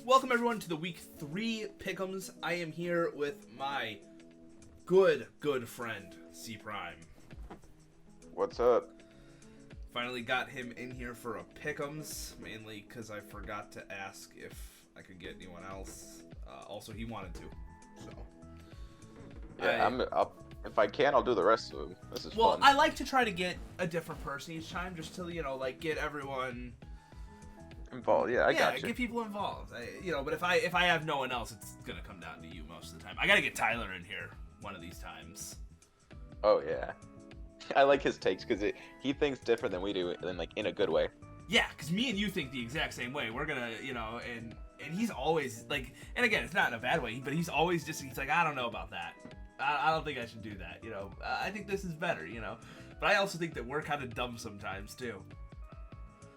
Welcome everyone to the Week 3 Pickems. I am here with my good friend, Cprime. What's up? Finally got him in here for a Pickems, mainly because I forgot to ask if I could get anyone else. Also, he wanted to, so. Yeah, if I can, I'll do the rest of them. This is fun. Well, I like to try to get a different person each time, just to, get everyone involved. Yeah, I got you. Get people involved. But if I have no one else, it's gonna come down to you most of the time. I gotta get Tyler in here one of these times. Oh yeah, I like his takes because he thinks different than we do, and in a good way. Yeah, because me and you think the exact same way. We're gonna, and he's always and again, it's not in a bad way, but he's always he's like, I don't know about that. I don't think I should do that. I think this is better. But I also think that we're kind of dumb sometimes too.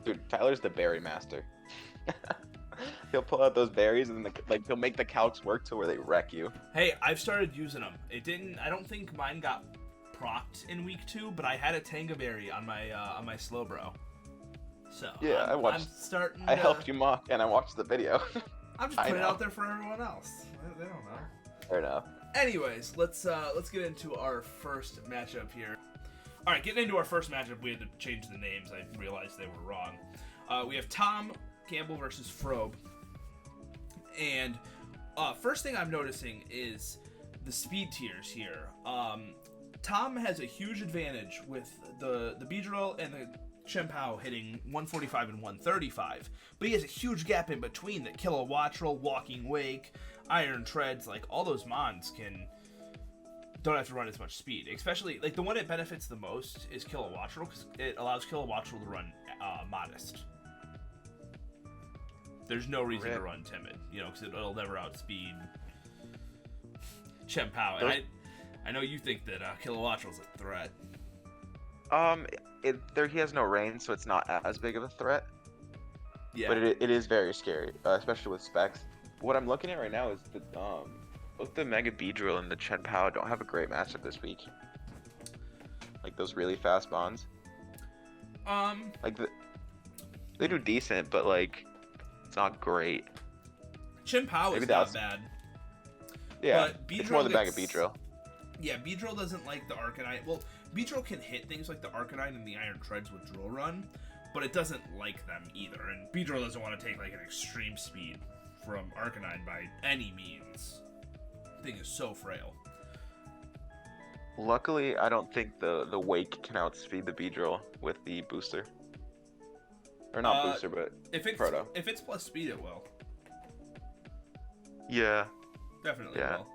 Dude, Tyler's the berry master. He'll pull out those berries and he'll make the calcs work to where they wreck you. Hey, I've started using them. I don't think mine got procced in week 2, but I had a Tangaberry on my slow bro. So yeah, I helped you mock and I watched the video. I'm just putting it out there for everyone else. They don't know. Fair enough. Anyways, let's get into our first matchup here. All right, getting into our first matchup, we had to change the names. I realized they were wrong. We have Tom Campbell versus Frobe. And first thing I'm noticing is the speed tiers here. Tom has a huge advantage with the Beedrill and the Chien-Pao hitting 145 and 135. But he has a huge gap in between that Kilowattrel, Walking Wake, Iron Treads, all those mons don't have to run as much speed. Especially, the one it benefits the most is Kilowattrel, because it allows Kilowattrel to run Modest. There's no reason to run Timid, because it'll never outspeed Chien-Pao. And I know you think that Kilowattrel's a threat. He has no range, so it's not as big of a threat. Yeah. But it is very scary, especially with specs. What I'm looking at right now is both the Mega Beedrill and the Chien-Pao don't have a great matchup this week. Those really fast bonds. They do decent, but it's not great. Chien-Pao is not bad. Yeah, but it's more the Mega Beedrill. Yeah, Beedrill doesn't like the Arcanine. Well, Beedrill can hit things like the Arcanine and the Iron Treads with Drill Run, but it doesn't like them either. And Beedrill doesn't want to take an extreme speed from Arcanine by any means. The thing is so frail. Luckily, I don't think the Wake can outspeed the Beedrill with the booster. Or not booster, but Proto. If it's plus speed, it will. Yeah. Definitely will.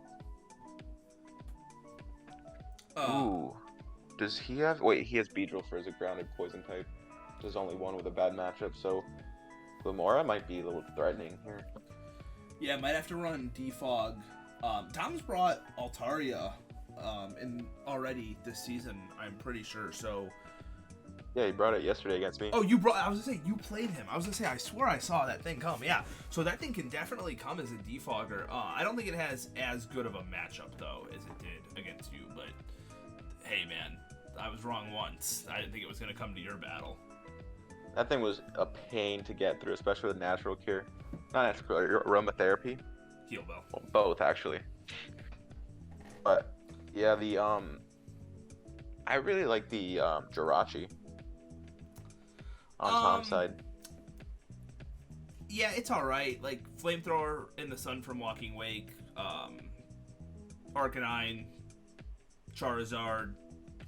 Ooh. Does he have... Wait, he has Beedrill for his grounded poison type. There's only one with a bad matchup, so Glimmora might be a little threatening here. Yeah, might have to run Defog. Tom's brought Altaria in already this season, I'm pretty sure, so... Yeah, he brought it yesterday against me. Oh, I was gonna say, you played him. I was gonna say, I swore I saw that thing come. Yeah, so that thing can definitely come as a defogger. I don't think it has as good of a matchup, though, as it did against you, but hey, man, I was wrong once. I didn't think it was gonna come to your battle. That thing was a pain to get through, especially with Natural Cure. Not Natural Cure, Aromatherapy. Heal Bell. Well, both, actually. But, yeah, I really like the Jirachi. On Tom's side. Yeah, it's alright. Flamethrower in the Sun from Walking Wake, Arcanine, Charizard,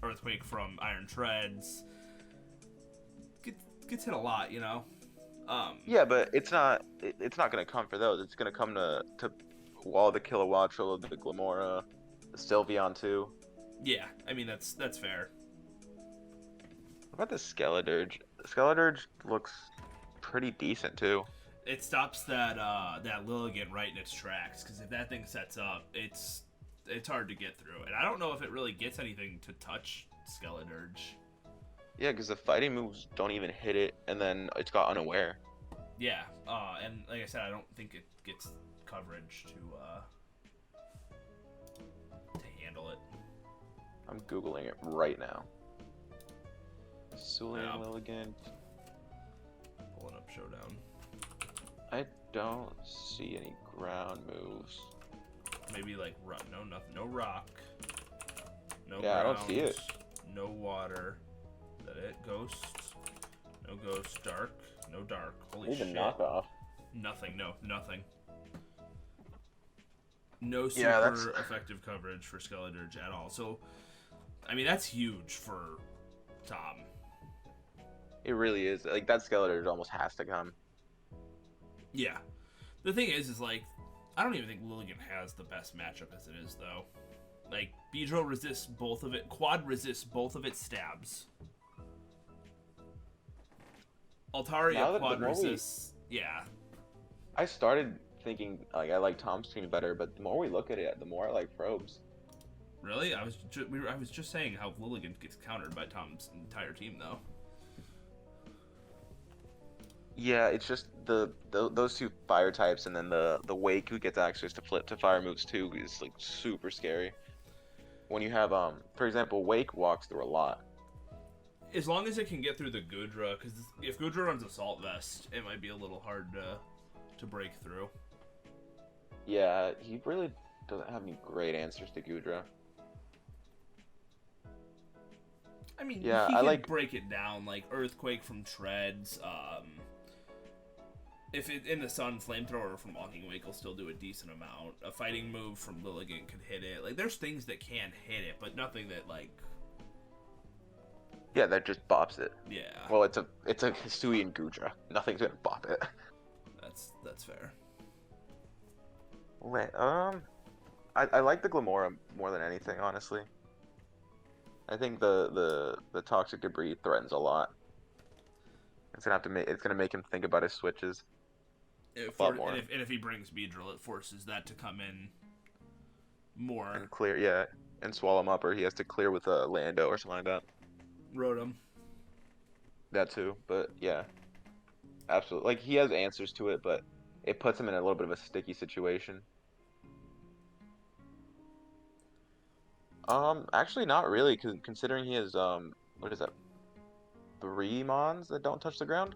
Earthquake from Iron Treads. Gets hit a lot, Yeah, but it's not gonna come for those. It's gonna come to wall the Kilowattrel, the Glimmora, the Sylveon too. Yeah, I mean that's fair. What about the Skeledirge? Skeledirge looks pretty decent too. It stops that Lilligant right in its tracks, because if that thing sets up, it's hard to get through. And I don't know if it really gets anything to touch Skeledirge. Yeah, because the fighting moves don't even hit it, and then it's got Unaware. Yeah, and like I said, I don't think it gets coverage to handle it. I'm Googling it right now. Cerulean Lilligant. Pulling up Showdown. I don't see any ground moves. Maybe like rock. No, nothing. No rock. No Yeah, ground. I don't see it. No water. Is that it? Ghost. No ghost. Dark. No dark. Holy Even shit. knockoff. Nothing. No, nothing. No super Yeah, that's... effective coverage for Skeledirge at all. So, I mean, that's huge for Tom. It really is. Like, that Skeledirge almost has to come. Yeah. The thing is like, I don't even think Lilligant has the best matchup as it is, though. Like, Beedrill resists both of it. Quad resists both of its stabs. Altaria quad resists. Yeah. I started thinking, like, I like Tom's team better, but the more we look at it, the more I like Frobe's. Really? I was just saying how Lilligant gets countered by Tom's entire team, though. Yeah, it's just those two fire types, and then the Wake who gets access to flip to fire moves too is like super scary. When you have for example, Wake walks through a lot. As long as it can get through the Gudra, because if Gudra runs Assault Vest, it might be a little hard to break through. Yeah, he really doesn't have any great answers to Gudra. I mean, yeah, he I can like break it down, like Earthquake from Treads. If it in the Sun, Flamethrower from Walking Wake will still do a decent amount. A fighting move from Lilligant could hit it. Like, there's things that can hit it, but nothing that, like... Yeah, that just bops it. Yeah. Well, it's a Hisui and Gudra. Nothing's gonna bop it. That's fair. Wait, I like the Glamora more than anything, honestly. I think the toxic debris threatens a lot. It's gonna make him think about his switches. A lot more. And if he brings Beedrill, it forces that to come in more. And clear, yeah, and swallow him up, or he has to clear with a Lando or something like that. Rotom. That too, but yeah, absolutely. Like, he has answers to it, but it puts him in a little bit of a sticky situation. Actually not really, considering he has what is that? 3 Mons that don't touch the ground,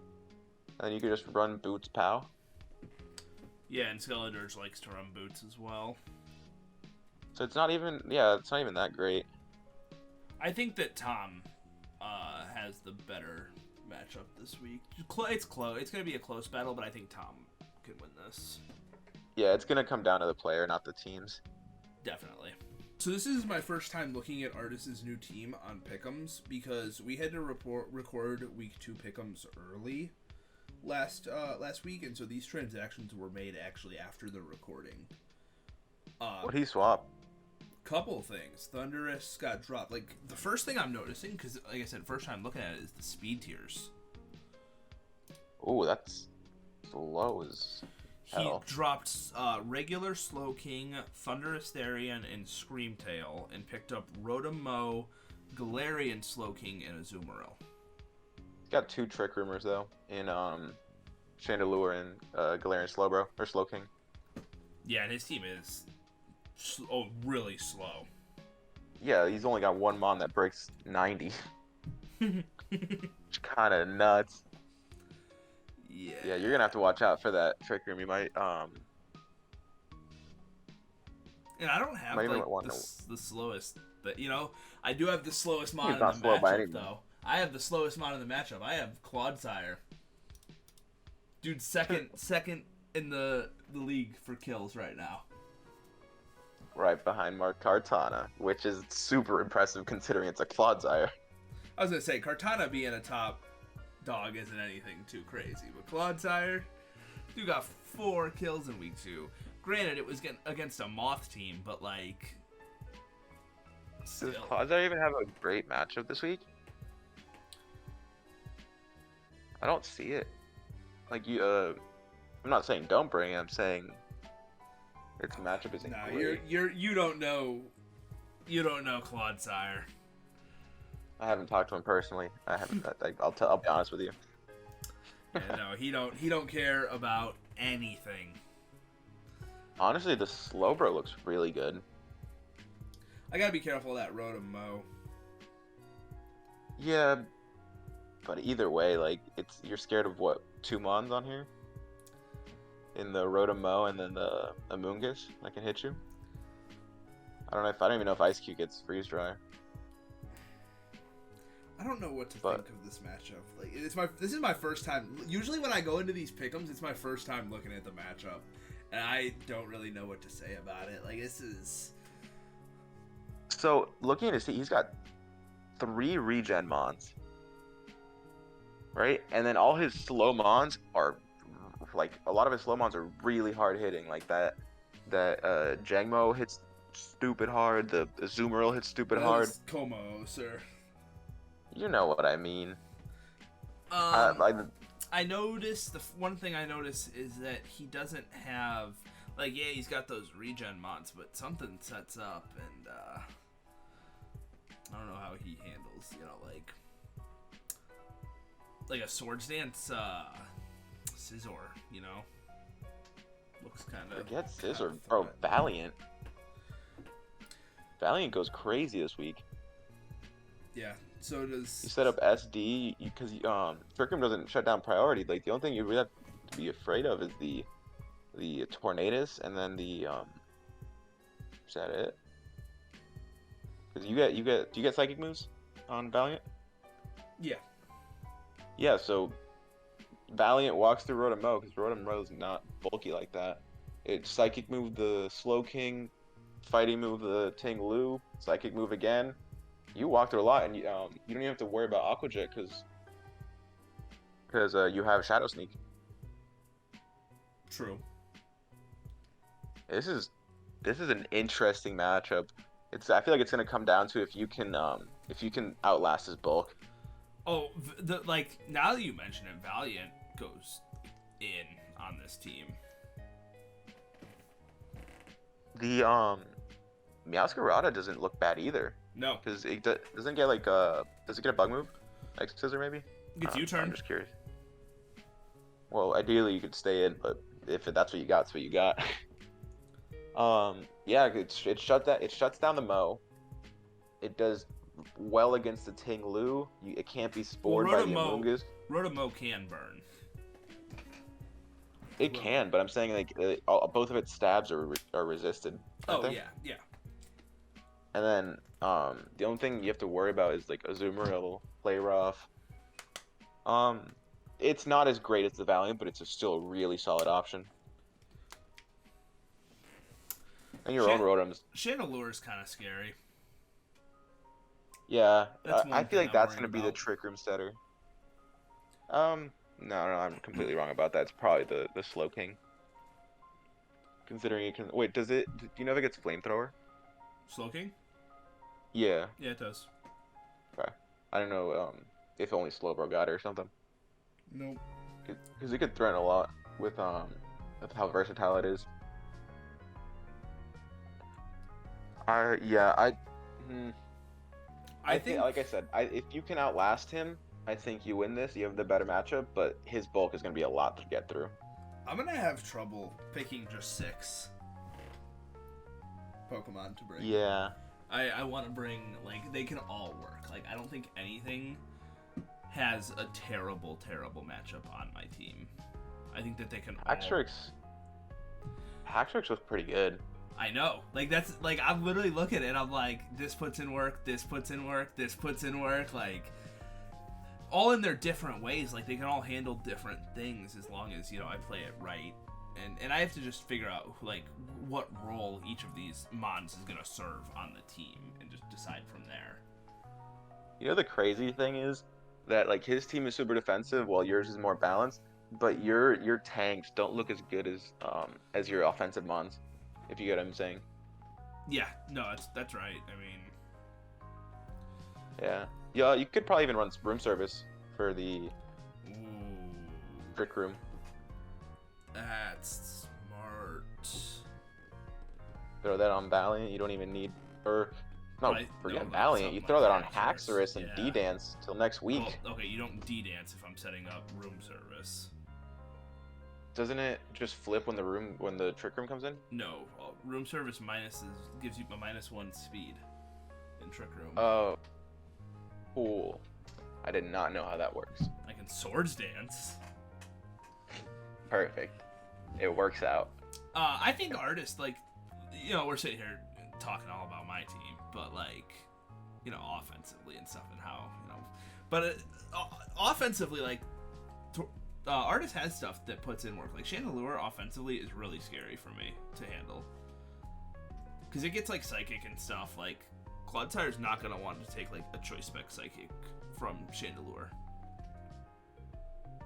and then you could just run Boots Pow. Yeah, and Skeledirge likes to run Boots as well. So it's not even that great. I think that Tom has the better matchup this week. It's close. It's going to be a close battle, but I think Tom can win this. Yeah, it's going to come down to the player, not the teams. Definitely. So this is my first time looking at Ardas' new team on Pickems, because we had to record week 2 Pickems early last week, and so these transactions were made actually after the recording. What'd he swap? Couple things. Thunderous got dropped. Like, the first thing I'm noticing, because like I said, first time looking at it, is the speed tiers. Ooh, that's low as hell. He dropped regular Slowking, Thunderous Therian, and Screamtail, and picked up Rotom, Galarian Slowking, and Azumarill. He's got 2 Trick Roomers though, in Chandelure and Galarian Slowking. Yeah, and his team is really slow. Yeah, he's only got 1 Mon that breaks 90. Which kind of nuts. Yeah, you're gonna have to watch out for that Trick Room. You might And I don't have the slowest, but I do have the slowest Mon in the matchup though. I have the slowest Mon in the matchup. I have Clodsire. Dude, second in the league for kills right now. Right behind Mark Cartana, which is super impressive considering it's a Clodsire. I was gonna say, Cartana being a top dog isn't anything too crazy, but Clodsire, dude got 4 kills in week 2. Granted, it was against a Moth team, but like, still. Does Clodsire even have a great matchup this week? I don't see it. Like, I'm not saying don't bring it, I'm saying its matchup isn't great. You don't know Clodsire. I haven't talked to him personally. I haven't. I'll be honest with you. Yeah, no, he don't care about anything. Honestly, the Slowbro looks really good. I gotta be careful of that Rotom. Yeah, but either way, like, you're scared of what, 2 Mons on here? in the Rotom and then the Amoonguss that can hit you. I don't even know if Ice Cube gets freeze dry. I don't know what to think of this matchup. Like, this is my first time. Usually when I go into these Pickems, it's my first time looking at the matchup, and I don't really know what to say about it. Like, this is. So looking at his team, he's got 3 regen mons, right? And then all his slow mons are like a lot of his slow mons are really hard hitting. Like that Jangmo hits stupid hard. The Azumarill hits stupid hard. Como, sir. You know what I mean. I noticed one thing I noticed is that he doesn't have he's got those regen mods, but something sets up, and I don't know how he handles like a Swords Dance Scizor, looks kind of. Forget Scizor, bro. Valiant goes crazy this week. Yeah. So does you set up SD because Trickum doesn't shut down priority. Like the only thing you really have to be afraid of is the Tornadus and then the is that it? Because do you get psychic moves on Valiant? Yeah. Yeah. So Valiant walks through Rotom because Rotom is not bulky like that. It psychic move the Slowking, fighting move the Ting-Lu, psychic move again. You walk through a lot, and you don't even have to worry about Aqua Jet because you have Shadow Sneak. True. This is an interesting matchup. I feel like it's gonna come down to if you can outlast his bulk. Oh, now that you mention it, Valiant goes in on this team. The Meowscarada doesn't look bad either. No, because it doesn't get does it get a bug move, like Scissor maybe? It's U-turn. I'm just curious. Well, ideally you could stay in, but if that's what you got, it's what you got. Yeah, it shuts down the Mo. It does well against the Ting-Lu. It can't be spored by the Amoonguss. Rotom can burn. It can, but I'm saying both of its stabs are resisted. Oh yeah. And then the only thing you have to worry about is like Azumarill, Play Rough. It's not as great as the Valiant, but it's still a really solid option. And your own Rotoms. Chandelure's kind of scary. Yeah, I feel like that's gonna be the Trick Room setter. No, I'm completely wrong about that. It's probably the Slowking. Considering it can wait, do you know if it gets Flamethrower? Slowking? Yeah. Yeah, it does. Okay. I don't know if only Slowbro got it or something. Nope. Because it could threaten a lot with how versatile it is. I think, like I said, if you can outlast him, I think you win this. You have the better matchup, but his bulk is going to be a lot to get through. I'm going to have trouble picking just 6 Pokemon to bring. Yeah. I want to bring, they can all work. I don't think anything has a terrible matchup on my team. I think that they can all... Haxorus was pretty good. I know. That's, I'm literally looking at it, I'm like, this puts in work, this puts in work, this puts in work, all in their different ways. They can all handle different things as long as, I play it right. And I have to just figure out, what role each of these mons is going to serve on the team and just decide from there. The crazy thing is that, his team is super defensive while yours is more balanced, but your tanks don't look as good as your offensive mons, if you get what I'm saying. Yeah, no, that's right. I mean... Yeah, you could probably even run room service for the Trick Room. That's smart. Throw that on Valiant. You don't even need... Forget no, Valiant. You throw that on Haxorus and D-Dance till next week. Well, okay, you don't D-Dance if I'm setting up room service. Doesn't it just flip when the Trick Room comes in? No, room service gives you a -1 speed in Trick Room. Oh, cool. I did not know how that works. I can Swords Dance. Perfect. it works out. I think Ardas, like, you know, we're sitting here talking all about my team, but like, you know, offensively and stuff and how, you know, but offensively, like, Ardas has stuff that puts in work. Like Chandelure offensively is really scary for me to handle because it gets like psychic and stuff. Like Cloudsire's not gonna want to take like a choice spec psychic from Chandelure.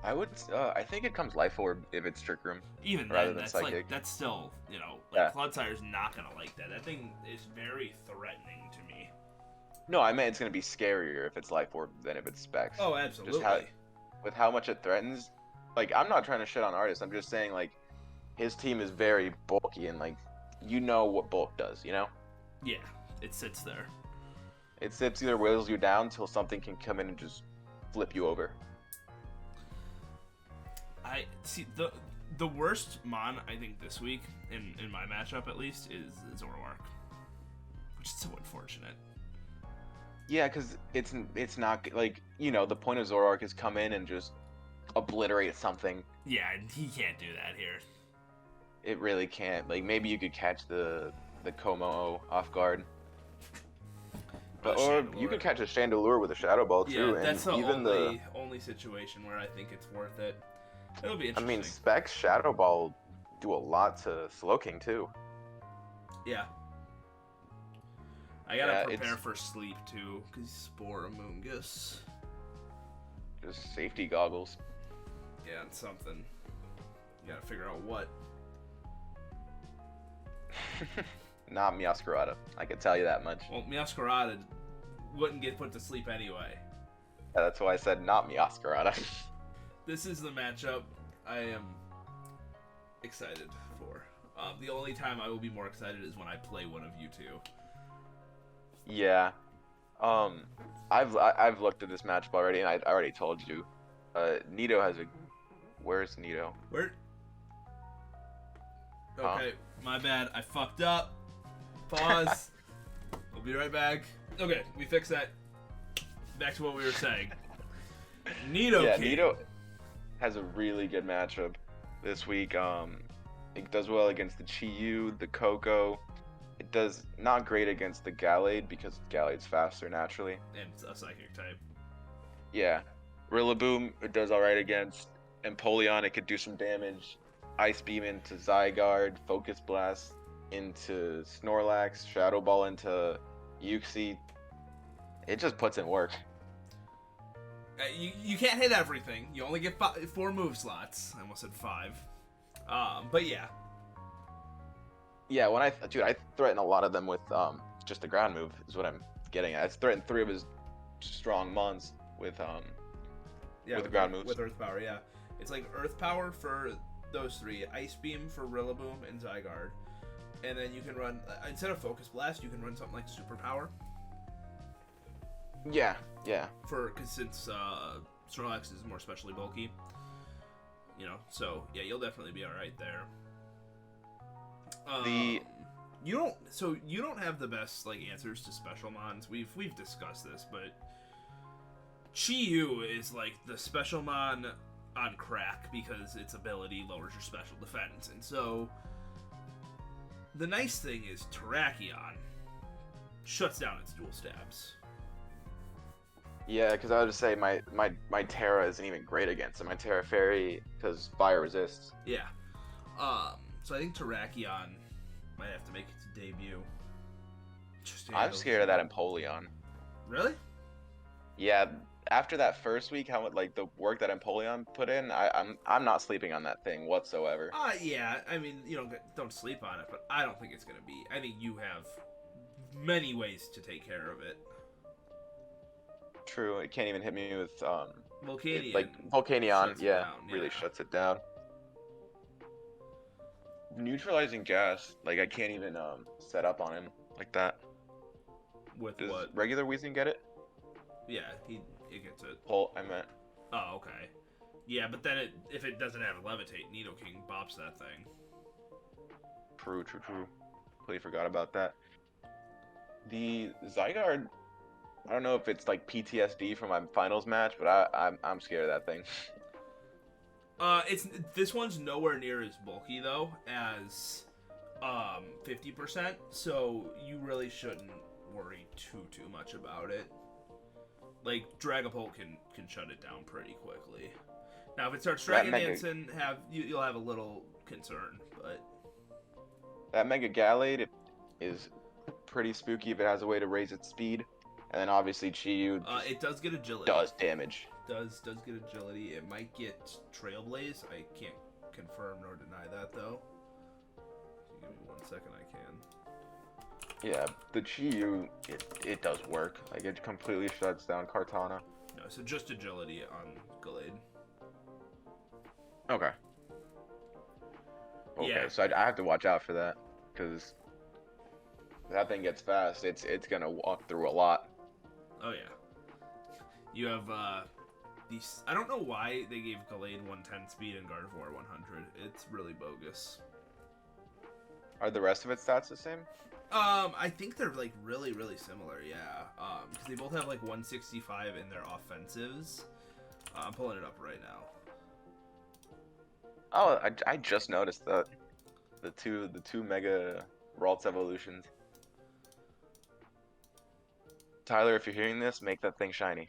I think it comes Life Orb if it's Trick Room. Even rather then, than that's psychic. like that's still, you know, like Yeah. Cloudsire's not gonna like that. That thing is very threatening to me. No, I meant it's gonna be scarier if it's Life Orb than if it's Specs. Oh, absolutely. With how much it threatens. Like, I'm not trying to shit on Artis. I'm just saying, like, his team is very bulky and, like, you know what bulk does, you know? Yeah, it sits there. It sits either whittles you down till something can come in and just flip you over. I see the worst Mon I think this week in my matchup at least is Zoroark, which is so unfortunate. Yeah, because it's not, like, you know, the point of Zoroark is come in and just obliterate something. Yeah, he can't do that here. It really can't. Like, maybe you could catch the Komo off guard. But, or you could catch a Chandelure with a Shadow Ball too. Yeah, that's and the even only situation where I think it's worth it. It'll be interesting. I mean, Specs Shadow Ball do a lot to Slowking too. Yeah. I gotta prepare for sleep too, because Sporamungus. Just safety goggles. Yeah, and something. You gotta figure out what. Not Meowscarada. I can tell you that much. Well, Meowscarada wouldn't get put to sleep anyway. Yeah, that's why I said not Meowscarada. This is the matchup I am excited for. The only time I will be more excited is when I play one of you two. Yeah. I've looked at this matchup already, and I already told you. Nito has a. Where's Nito? Where? Okay, my bad. I fucked up. Pause. We'll be right back. Okay, we fixed that. Back to what we were saying. Nito. Nito has a really good matchup this week. It does well against the Chi-Yu, the Coco. It does not great against the Gallade because Gallade's faster naturally. And it's a psychic type. Yeah. Rillaboom, it does alright against. Empoleon, it could do some damage. Ice Beam into Zygarde, Focus Blast into Snorlax, Shadow Ball into Uxie. It just puts in work. You can't hit everything. You only get 4 move slots. I almost said 5. But yeah. Yeah, when I threaten a lot of them with just the ground move is what I'm getting at. I threatened 3 of his strong mons with the ground moves. With Earth Power, yeah. It's like Earth Power for those 3, Ice Beam for Rillaboom and Zygarde. And then you can run, instead of Focus Blast, you can run something like Super Power. Yeah. Because since Snorlax is more specially bulky, you know, so yeah, you'll definitely be all right there. You don't have the best like answers to special mons. We've discussed this, but Chi-Yu is like the special mon on crack because its ability lowers your special defense, and so the nice thing is Terrakion shuts down its dual stabs. Yeah, because I would just say my Terra isn't even great against it. My Terra Fairy, because fire resists. Yeah. So I think Terrakion might have to make its debut. I'm scared of that Empoleon. Really? Yeah. After that first week, how like the work that Empoleon put in, I'm not sleeping on that thing whatsoever. Yeah. I mean, you don't sleep on it, but I don't think it's gonna be. I think you have many ways to take care of it. True, it can't even hit me with Volcanion. Volcanion, really shuts it down. Neutralizing gas, like I can't even set up on him like that. Does what? Regular Weezing get it? Yeah, it gets it. I meant. Oh, okay. Yeah, but then if it doesn't have Levitate, Nidoking bops that thing. True. Completely forgot about that. The Zygarde, I don't know if it's like PTSD from my finals match, but I'm scared of that thing. This one's nowhere near as bulky though as 50%, so you really shouldn't worry too much about it. Like Dragapult can shut it down pretty quickly. Now if it starts Dragon Dancing, you'll have a little concern, but that Mega Gallade is pretty spooky if it has a way to raise its speed, and then obviously Chi-Yu it does get agility. Does damage. Does get agility. It might get Trailblaze. I can't confirm nor deny that though. Give me 1 second, I can. Yeah, the Chi-Yu, it does work. Like, it completely shuts down Kartana. No, so just agility on Gallade. Okay. Okay, Yeah. so I have to watch out for that, because that thing gets fast. It's gonna walk through a lot. Oh yeah. You have these. I don't know why they gave Gallade 110 speed and Gardevoir 100. It's really bogus. Are the rest of its stats the same? I think they're like really similar. Yeah. Because they both have like 165 in their offensives. I'm pulling it up right now. Oh, I just noticed that the two Mega Ralts evolutions. Tyler, if you're hearing this, make that thing shiny.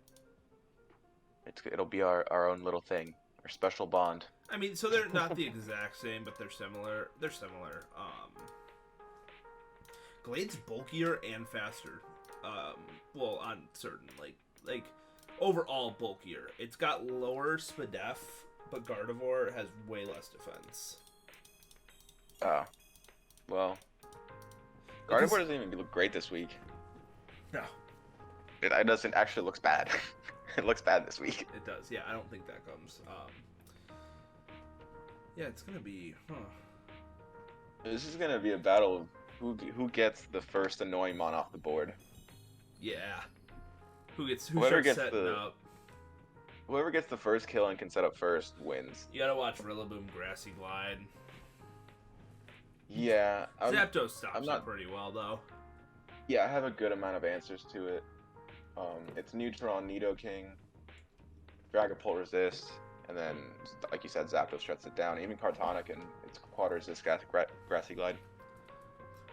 It'll be our own little thing, our special bond. I mean, so they're not the exact same, but they're similar. They're similar. Glade's bulkier and faster. Well, on certain like overall bulkier. It's got lower SPDEF, but Gardevoir has way less defense. Oh, well, Gardevoir doesn't even look great this week. No, it doesn't actually looks bad. It looks bad this week. It does. Yeah, I don't think that comes. Yeah, it's gonna be. Huh. This is gonna be a battle of who gets the first annoying mon off the board. Yeah. Who Whoever starts gets setting up? Whoever gets the first kill and can set up first wins. You gotta watch Rillaboom Grassy Glide. Yeah. Zapdos stops it pretty well though. Yeah, I have a good amount of answers to it. It's Neutron, Nidoking, Dragapult resist, and then, like you said, Zapdos shuts it down. Even Kartana can, it's quad resist Grassy Glide.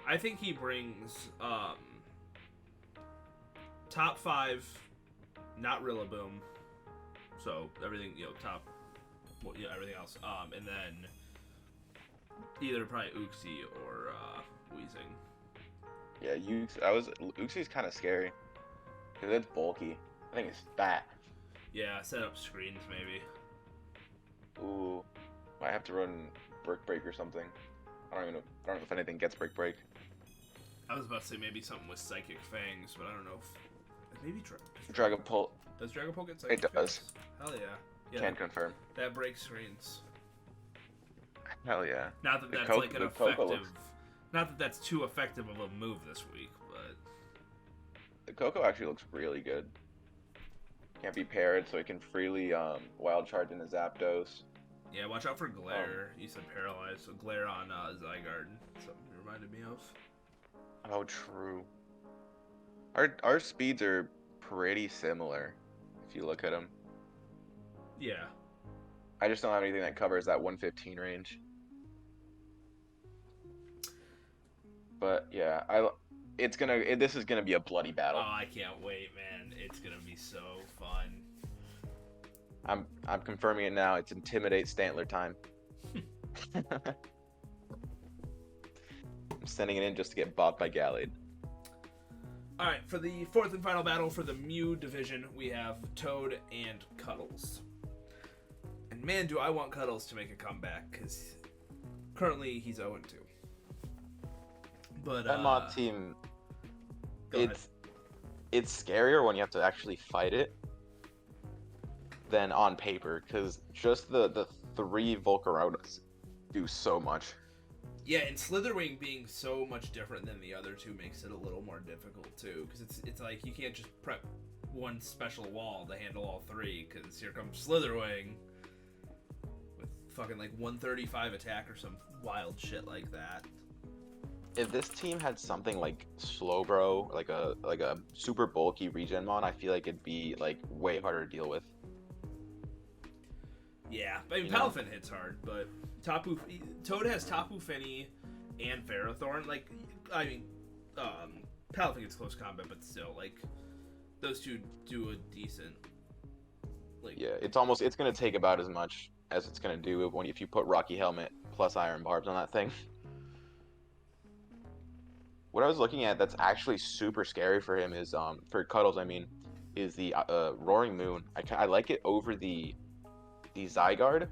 I think he brings top 5, not Rillaboom. So everything, top, well, yeah, everything else. And then either probably Uxie or Weezing. Yeah, Uxie's kind of scary because it's bulky. I think it's fat. Yeah, set up screens maybe. Ooh, might have to run Brick Break or something. I don't know if anything gets Brick Break. I was about to say maybe something with Psychic Fangs, but I don't know if maybe Dragapult. Does Dragapult get Psychic Fangs? It does. Hell yeah. Yeah. Can confirm. That breaks screens. Hell yeah. Not that that's like an effective. Not that that's too effective of a move this week, but the Coco actually looks really good. Can't be paired, so it can freely wild charge into Zapdos. Yeah, watch out for Glare. You said paralyzed, so Glare on Zygarde. Something you reminded me of. Oh, true. Our speeds are pretty similar, if you look at them. Yeah. I just don't have anything that covers that 115 range. But yeah, this is gonna be a bloody battle. Oh, I can't wait, man! It's gonna be so fun. I'm confirming it now. It's Intimidate Stantler time. I'm sending it in just to get bopped by Gallade. All right, for the fourth and final battle for the Mew division, we have Toad and Cuddles. And man, do I want Cuddles to make a comeback, because currently he's 0-2. But that mod team, it's scarier when you have to actually fight it than on paper, because just the 3 Volcarotas do so much. Yeah, and Slitherwing being so much different than the other two makes it a little more difficult too, because it's like you can't just prep one special wall to handle all 3, because here comes Slitherwing with fucking like 135 attack or some wild shit like that. If this team had something like Slowbro, like a super bulky regen mon, I feel like it'd be like way harder to deal with. Yeah, I mean, You know? Palafin hits hard, but Toad has Tapu Fini and Ferrothorn. Like, I mean, Palafin gets close combat, but still, like, those two do a decent. Like, Yeah, it's gonna take about as much as it's gonna do if you put Rocky Helmet plus Iron Barbs on that thing. What I was looking at that's actually super scary for him is for Cuddles, I mean, is the Roaring Moon. I like it over the Zygarde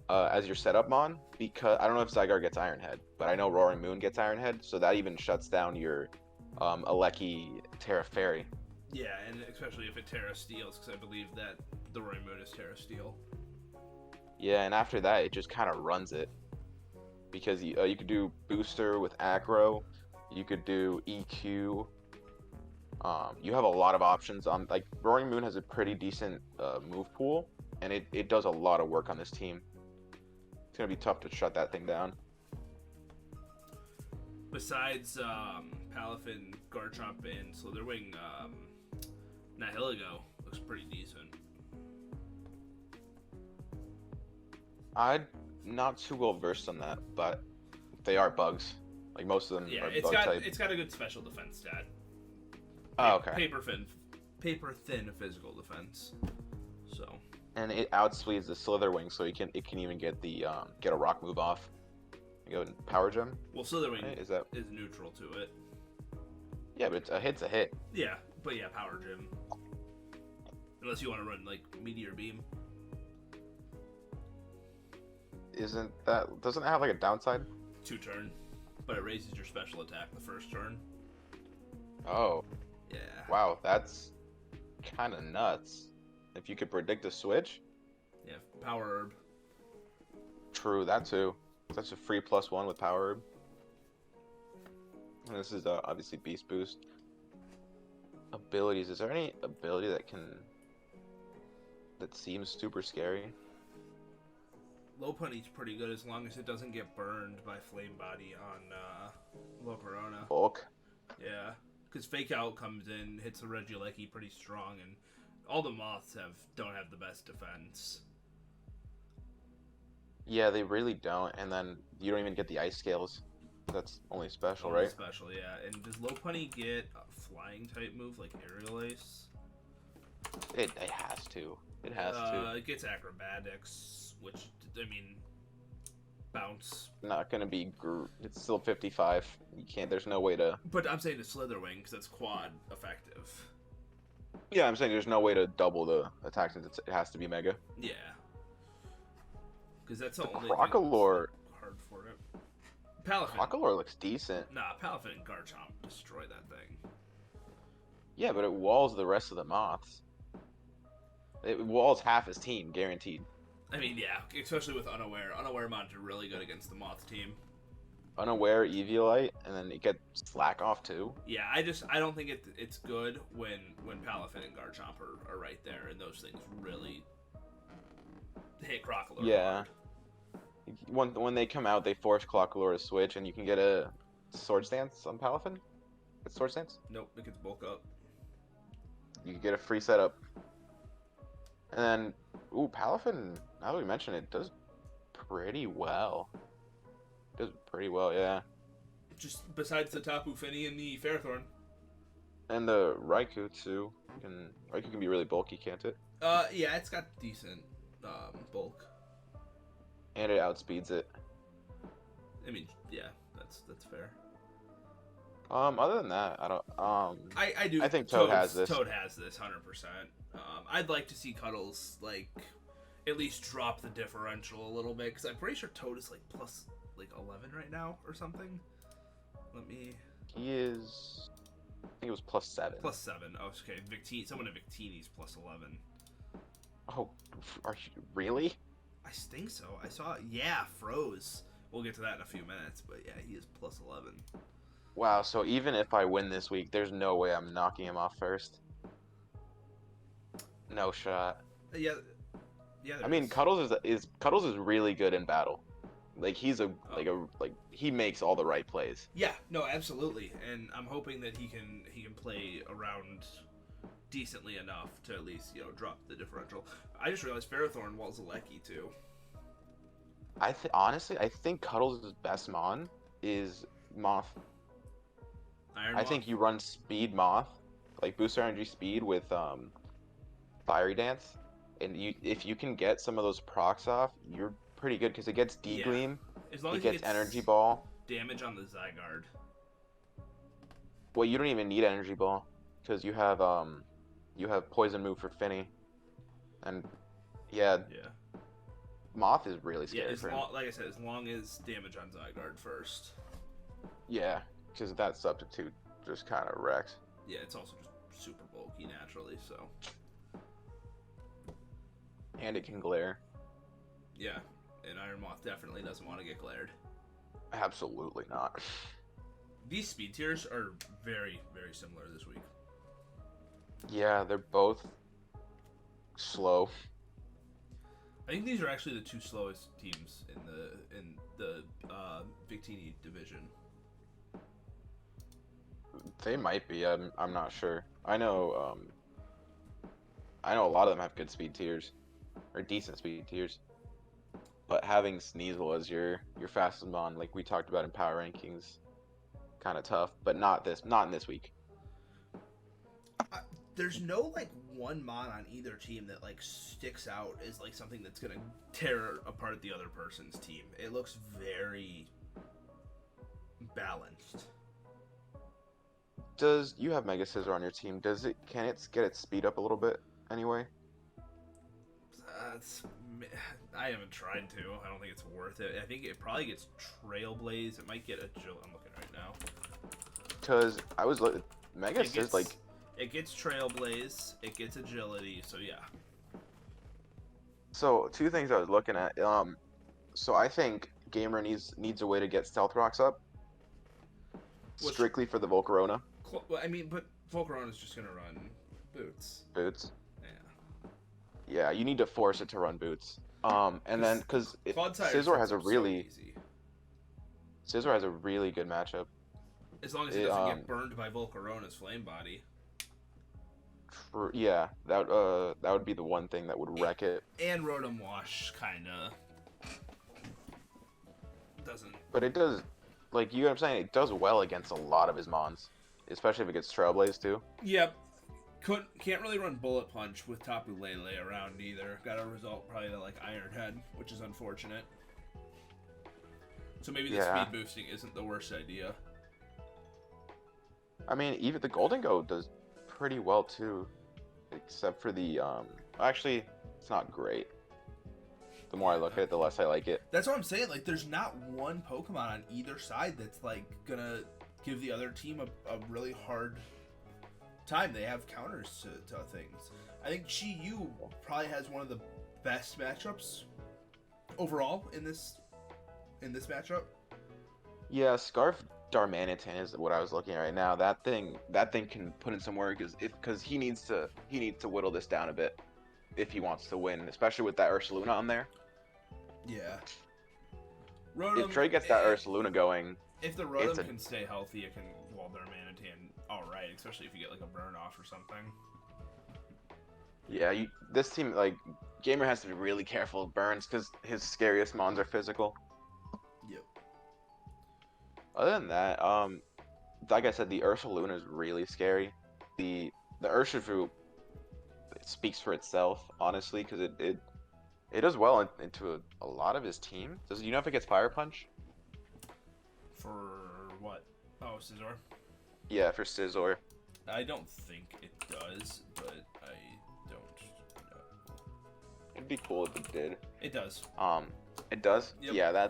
as your setup mon, because I don't know if Zygarde gets Iron Head, but I know Roaring Moon gets Iron Head, so that even shuts down your Aleki Terra Fairy. yeah, and especially if it Terra Steals, because I believe that the Roaring Moon is Terra Steel. Yeah, and after that it just kind of runs it, because you could do Booster with Aggro, you could do EQ. You have a lot of options. Like Roaring Moon has a pretty decent move pool, and it does a lot of work on this team. It's gonna be tough to shut that thing down. Besides Palafin, Garchomp, and Slitherwing, Nihilego looks pretty decent. I'm not too well versed on that, but they are bugs. Like most of them Yeah, are it's bug got type. it's got a good special defense stat. Oh, okay. Paper thin physical defense. So. And it outspeeds the Slitherwing, so it can even get a rock move off. You go Power Gem. Well, Slitherwing Right? Is neutral to it. Yeah, but a hit's a hit. Yeah, but yeah, Power Gem. Unless you want to run like Meteor Beam. Doesn't it have like a downside? 2-turn, but it raises your special attack the first turn. Oh. Yeah. Wow, that's kind of nuts. If you could predict a switch. Yeah, Power Herb. True, that too. That's a free +1 with Power Herb. And this is obviously Beast Boost. Abilities. Is there any ability that seems super scary? Lopunny's pretty good as long as it doesn't get burned by Flame Body on Locorona. Bulk. Yeah, because Fake Out comes in, hits the Regieleki pretty strong, and all the moths don't have the best defense. Yeah, they really don't. And then you don't even get the Ice Scales. That's only special, Only right? Special, yeah. And does Lopunny get a flying type move like Aerial Ace? It has to. It has to. It gets Acrobatics, which, I mean, bounce. Not gonna be. It's still 55. You can't. There's no way to. But I'm saying the Slitherwing because that's quad effective. Yeah, I'm saying there's no way to double the attack since it has to be Mega. Yeah. Because that's the The only Crocalor. thing that's hard for it. Palafin. Crocalor looks decent. Nah, Palafin and Garchomp destroy that thing. Yeah, but it walls the rest of the moths. It walls half his team, guaranteed. I mean, yeah, especially with Unaware. Unaware mods are really good against the Moth team. Unaware, Eviolite, and then it gets Slack off too. Yeah, I don't think it's good when Palafin and Garchomp are right there, and those things really hit Crocalor. Yeah. When they come out, they force Crocalor to switch, and you can get a Sword Stance on Palafin. It's Sword Stance. Nope, it gets bulk up. You can get a free setup. And then, ooh, Palafin, now that we mention it, does pretty well. Does pretty well, yeah. Just besides the Tapu Fini and the Ferrothorn. And the Raikou, too. Raikou can be really bulky, can't it? Yeah, it's got decent bulk. And it outspeeds it. I mean, yeah, that's fair. Other than that, I don't, I do. I think Toad has this. Toad has this 100%. I'd like to see Cuddles like at least drop the differential a little bit because I'm pretty sure Toad is like plus like 11 right now or something. Let me. He is. I think it was +7. +7. Oh, okay. Someone at Victini's plus 11. Oh, are you really? I think so. I saw. Yeah, froze. We'll get to that in a few minutes, but yeah, he is plus 11. Wow. So even if I win this week, there's no way I'm knocking him off first. No shot. Yeah. I mean, Cuddles is really good in battle. Like he's he makes all the right plays. Yeah, no, absolutely, and I'm hoping that he can play around decently enough to at least, you know, drop the differential. I just realized Ferrothorn walls Alecki too. Honestly, I think Cuddles' best mon is Moth. Iron I Moth. think you run speed Moth, like booster energy speed with Fiery Dance, and if you can get some of those procs off, you're pretty good because it gets D-Gleam, As long it as he gets Energy Ball. damage on the Zygarde. Well, you don't even need Energy Ball because you have Poison Move for Finny, and yeah, Moth is really scary for him. Like I said, as long as damage on Zygarde first. Yeah, because that substitute just kind of wrecks. Yeah, it's also just super bulky naturally, so. And it can glare. Yeah, and Iron Moth definitely doesn't want to get glared. Absolutely not. These speed tiers are very, very similar this week. Yeah, they're both slow. I think these are actually the two slowest teams in the Victini division. They might be. I'm not sure. I know a lot of them have good speed tiers, or decent speed tiers. But having Sneasel as your fastest mon, like we talked about in power rankings, kind of tough. But not in this week. There's no like one mon on either team that like sticks out as like something that's gonna tear apart the other person's team. It looks very balanced. Does you have Mega Scissor on your team? Can it get its speed up a little bit anyway? I haven't tried to. I don't think it's worth it. I think it probably gets Trailblaze. It might get Agility. I'm looking right now. Because I was looking, Mega Scissor like. It gets Trailblaze, it gets Agility, so yeah. So, two things I was looking at. So I think Gamer needs a way to get Stealth Rocks up. Strictly for the Volcarona. I mean, but Volcarona's just gonna run Boots. Boots? Yeah. Yeah, you need to force it to run Boots. And then, because Scizor has a really... Scizor has a really good matchup. As long as it doesn't get burned by Volcarona's Flame Body. Yeah, that would be the one thing that would wreck it. And Rotom Wash kinda doesn't. But it does, like, you know what I'm saying? It does well against a lot of his mons, especially if it gets Trailblaze too. Yep. Can't really run Bullet Punch with Tapu Lele around either. Got a result probably to like Iron Head, which is unfortunate. So maybe the speed boosting isn't the worst idea. I mean, even the Golden Go does pretty well too, except for the actually it's not great. The more I look at it, the less I like it. That's what I'm saying. Like, there's not one Pokemon on either side that's like gonna give the other team a really hard time. They have counters to things. I think Chi-Yu probably has one of the best matchups overall in this matchup. Yeah, Scarf Darmanitan is what I was looking at right now. That thing can put in some work because he needs to whittle this down a bit if he wants to win, especially with that Ursaluna on there. Yeah. Rotom, if Trey gets that Ursaluna going, if the Rotom can stay healthy, it can wall Darmanitan all right, especially if you get like a burn off or something. Yeah, this team, like, Gamer has to be really careful of burns because his scariest mons are physical. Yep. Other than that, like I said, the Ursaluna is really scary. The Urshifu, it speaks for itself, honestly, because it does well into a lot of his team. Do you know if it gets Fire Punch? For what? Oh, Scizor? Yeah, for Scizor. I don't think it does, but I don't know. It'd be cool if it did. It does. It does? Yep. Yeah,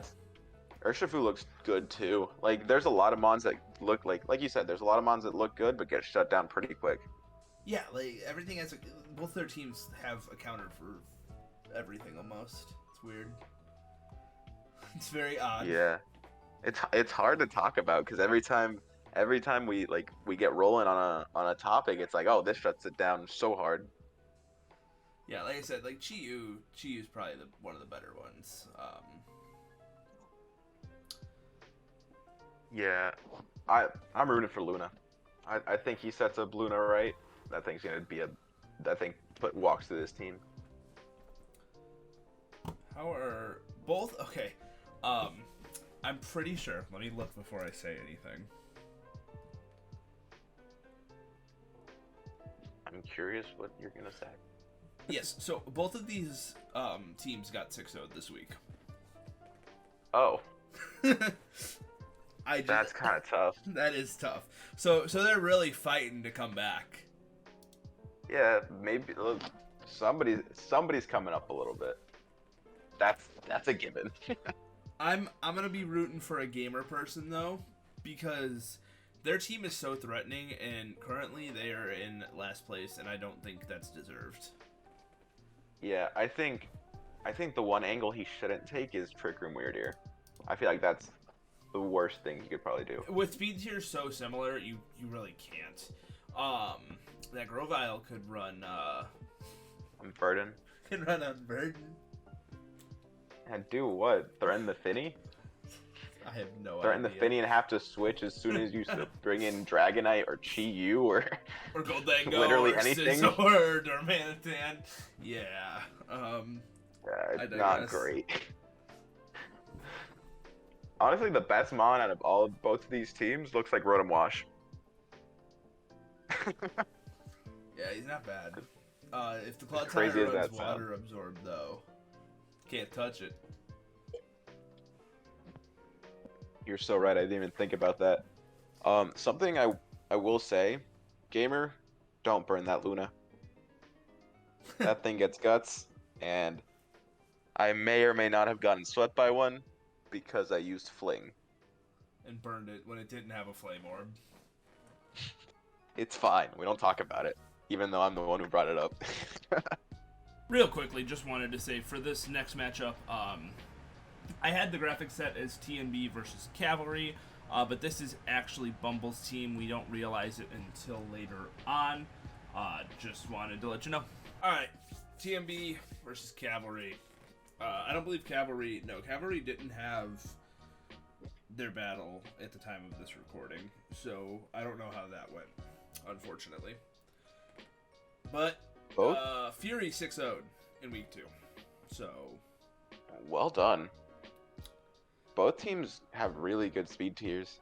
Urshifu looks good too. Like, there's a lot of mons that look like you said, there's a lot of mons that look good but get shut down pretty quick. Yeah, like everything has both their teams have a counter for everything almost. It's weird. It's very odd. Yeah. It's hard to talk about because every time we get rolling on a topic, it's like, oh, this shuts it down so hard. Yeah, like I said, like Chi-Yu's probably one of the better ones. Yeah, I'm rooting for Luna. I think he sets up Luna right. that thing's gonna be that thing walks to this team. How are both? Okay. I'm pretty sure. Let me look before I say anything. I'm curious what you're gonna say. Yes, so both of these teams got 6-0'd this week. Oh. That's kind of tough. That is tough. So they're really fighting to come back. Yeah, maybe look, somebody's coming up a little bit. That's a given. I'm gonna be rooting for a gamer person though, because their team is so threatening, and currently they are in last place, and I don't think that's deserved. Yeah, I think the one angle he shouldn't take is Trick Room Weird Ear. I feel like that's the worst thing you could probably do. With speed tiers so similar, you really can't. That Grovile could run Unburden. Could run Unburden. And do what? Threaten the Finny? I have no idea. Threaten the Finny and have to switch as soon as you bring in Dragonite or Chi-Yu or Goldango literally or anything. Scizor or Darmanitan. Yeah. It's not great. Honestly, the best mon out of both of these teams looks like Rotom Wash. Yeah, he's not bad. If the Cloud crazy Tire as runs that sounds. water absorb though, can't touch it. You're so right. I didn't even think about that. Something I will say, gamer, don't burn that Luna. That thing gets guts, and I may or may not have gotten swept by one because I used Fling. And burned it when it didn't have a flame orb. It's fine. We don't talk about it, even though I'm the one who brought it up. Real quickly, just wanted to say for this next matchup, I had the graphic set as TNB versus Cavalry, but this is actually Bumble's team. We don't realize it until later on. Just wanted to let you know. Alright, TNB versus Cavalry. I don't believe Cavalry didn't have their battle at the time of this recording, so I don't know how that went, unfortunately. But Fury 6-0'd in week 2, so well done. Both teams have really good speed tiers.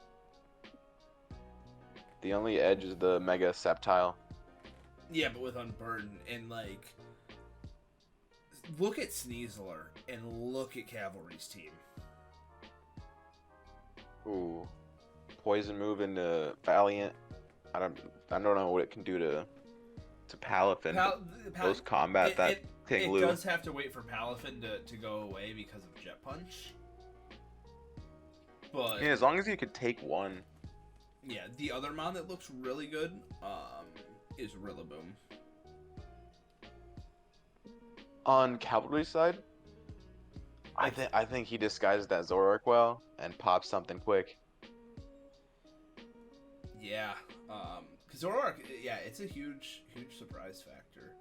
The only edge is the Mega Sceptile. yeah, but with Unburden and like, look at Sneasler and look at Cavalry's team. Ooh, poison move into Valiant. I don't know what it can do to Palafin. Post combat that thing. It does have to wait for Palafin to go away because of Jet Punch. But yeah, as long as you could take one. Yeah, the other mon that looks really good is Rillaboom. On Cavalry's side, I think he disguises that Zoroark well and pops something quick. Yeah, because Zoroark, yeah, it's a huge surprise factor.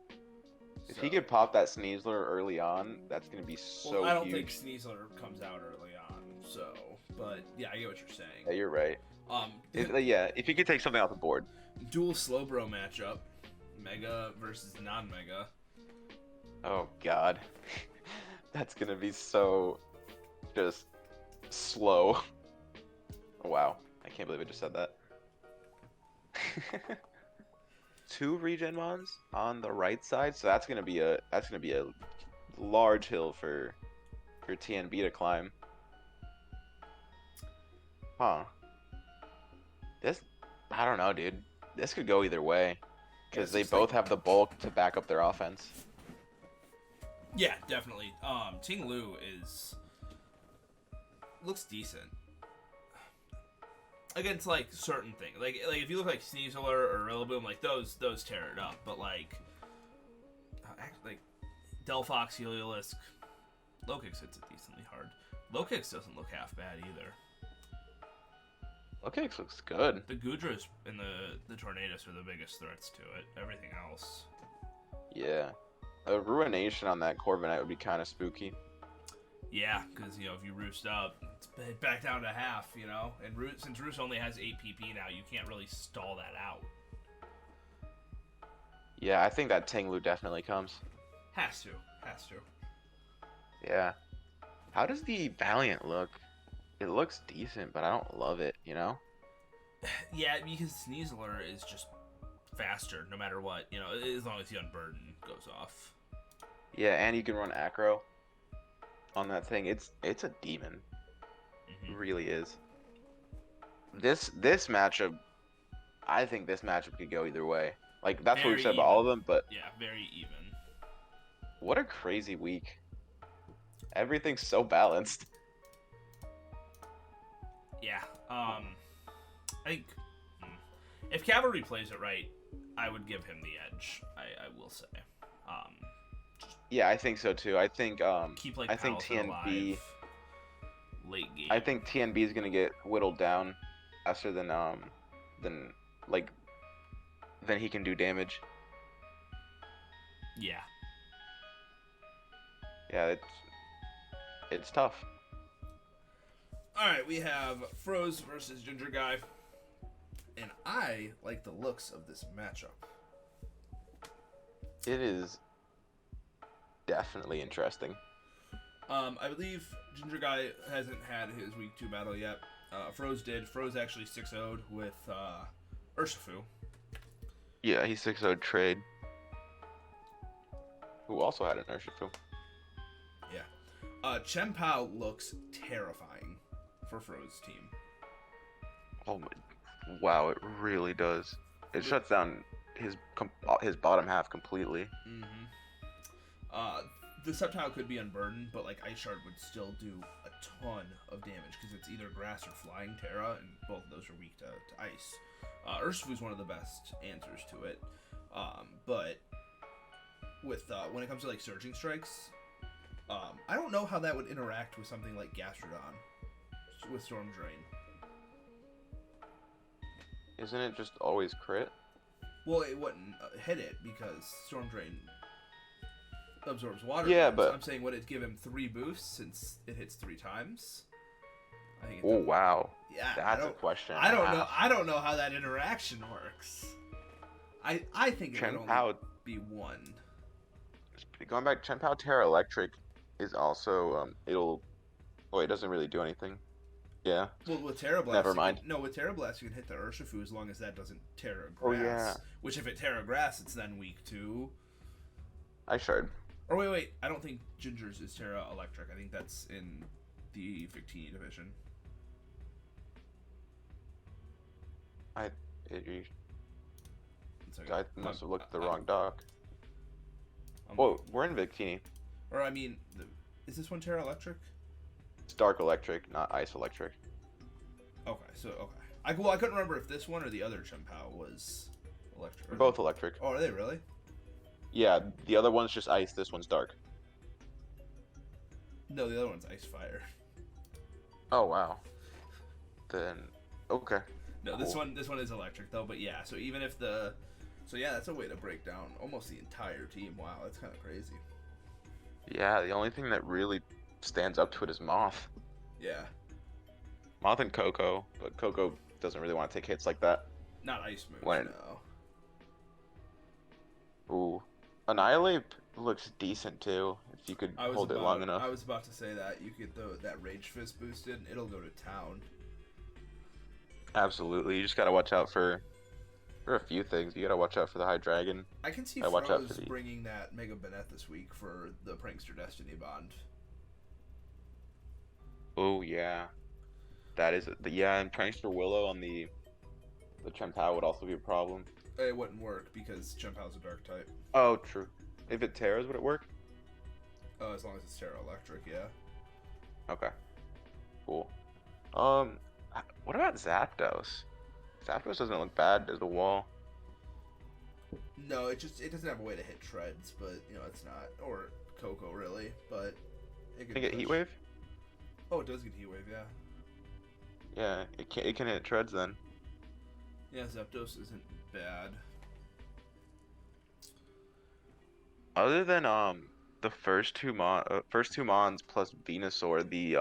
If he could pop that Sneasler early on, that's gonna be so huge. I don't think Sneasler comes out early on, so. But yeah, I get what you're saying. Yeah, you're right. Yeah, if you could take something off the board. Dual Slowbro matchup, Mega versus non-Mega. Oh God, that's gonna be so just slow. Wow, I can't believe I just said that. 2 regen mons on the right side, so that's gonna be a large hill for TNB to climb. Huh. I don't know, dude. This could go either way, because they both have the bulk to back up their offense. Yeah, definitely. Ting Lu looks decent against like certain things. Like if you look like Sneasler or Rillaboom, like those tear it up. But like Delphox, Heliolisk, Lokix hits it decently hard. Lokix doesn't look half bad either. Lokix looks good. The Gudras and the Tornadus are the biggest threats to it. Everything else. Yeah. A Ruination on that Corviknight would be kind of spooky. Yeah, because, if you roost up, it's back down to half, And since Roost only has 8 PP now, you can't really stall that out. Yeah, I think that Tinglu definitely comes. Has to. Has to. Yeah. How does the Valiant look? It looks decent, but I don't love it, you know? Yeah, because Sneasler is just faster no matter what. You know, as long as the Unburden goes off. Yeah, and you can run acro on that thing. It's a demon. It Mm-hmm. really is. This matchup, I think this matchup could go either way. Like that's what we've Very said about even. all of them, but Yeah, very even. what a crazy week. Everything's so balanced. Yeah. I think if Cavalry plays it right, I would give him the edge. I will say. Yeah, I think so too. Keep like I think Palliser TNB alive late game. I think TNB is gonna get whittled down faster than like than he can do damage. Yeah. Yeah, it's tough. All right, we have Froze versus Gngrguy, and I like the looks of this matchup. It is definitely interesting. I believe Gngrguy hasn't had his week 2 battle yet. Froze did. Froze actually 6-0'd with Urshifu. Yeah, he's 6-0 trade. Who also had an Urshifu. Yeah. Chien-Pao looks terrifying for Froze's team. Oh my, wow, it really does. It shuts down his bottom half completely. Mm-hmm. The Sceptile could be unburdened, but like Ice Shard would still do a ton of damage because it's either Grass or Flying Terra, and both of those are weak to Ice. Urshifu is one of the best answers to it, but with when it comes to like Surging Strikes, I don't know how that would interact with something like Gastrodon with Storm Drain. Isn't it just always crit? Well, it wouldn't hit it because Storm Drain absorbs water. Yeah, moves. but I'm saying would it give him 3 boosts since it hits 3 times? I think. Oh wow, Yeah, that's a question. I don't know. I don't know how that interaction works. I think it would only be 1. Going back, Chien-Pao Terra Electric is also well, it doesn't really do anything. Yeah. Well, with Terra Blast, Never mind. With Terra Blast, you can hit the Urshifu as long as that doesn't Terra Grass. Oh yeah. Which, if it Terra Grass, it's then weak 2. Ice Shard. Or wait. I don't think Ginger's is Terra Electric. I think that's in the Victini division. I must have looked at the wrong doc. Whoa, we're in Victini. Or I mean, is this one Terra Electric? It's Dark Electric, not Ice Electric. Okay, so I couldn't remember if this one or the other Chien-Pao was electric. They're both electric. Oh, are they really? Yeah, the other one's just ice. This one's dark. No, the other one's Ice Fire. Oh wow. Then okay. No, cool. This one is electric though. But yeah, so even if that's a way to break down almost the entire team. Wow, that's kind of crazy. Yeah, the only thing that really stands up to it is Moth. Yeah. Moth and Coco, but Coco doesn't really want to take hits like that. Not ice moves, no. Ooh. Annihilate looks decent too, if you could hold it long enough. I was about to say that. You get that Rage Fist boosted, it'll go to town. Absolutely. You just gotta watch out for a few things. You gotta watch out for the High Dragon. I can see Froze bringing that Mega Banette this week for the Prankster Destiny bond. Oh yeah. That is and Prankster Willow on the Chien-Pao would also be a problem. It wouldn't work because Chien-Pao's a dark type. Oh, true. If it Terras, would it work? As long as it's Terra Electric, yeah. Okay. Cool. What about Zapdos? Zapdos doesn't look bad as a wall. No, it doesn't have a way to hit treads, but it's not, or Coco really, but it can get Heat Wave. Oh, it does get Heat Wave, yeah. Yeah, it can hit treads then. Yeah, Zapdos isn't bad. Other than the first two mons plus Venusaur, the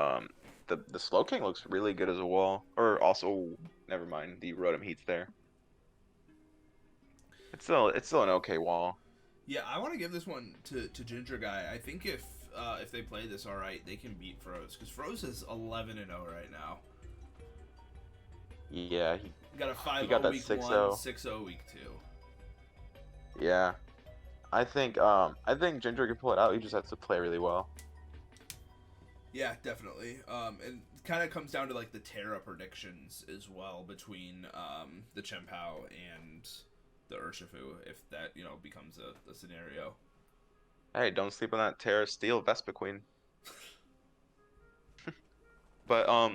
Slowking looks really good as a wall. Or also, never mind, the Rotom Heat's there. it's still an okay wall. Yeah, I want to give this one to Gngrguy. I think if they play this all right, they can beat Froze because Froze is 11-0 right now. Yeah, He got a he 5-0 got that week 6-0. 1, 6-0 week 2. Yeah, I think Ginger can pull it out. He just has to play really well. Yeah, definitely. And it kind of comes down to like the Terra predictions as well between the Chien-Pao and the Urshifu, if that becomes a scenario. Hey, don't sleep on that Terra Steel Vespa Queen. But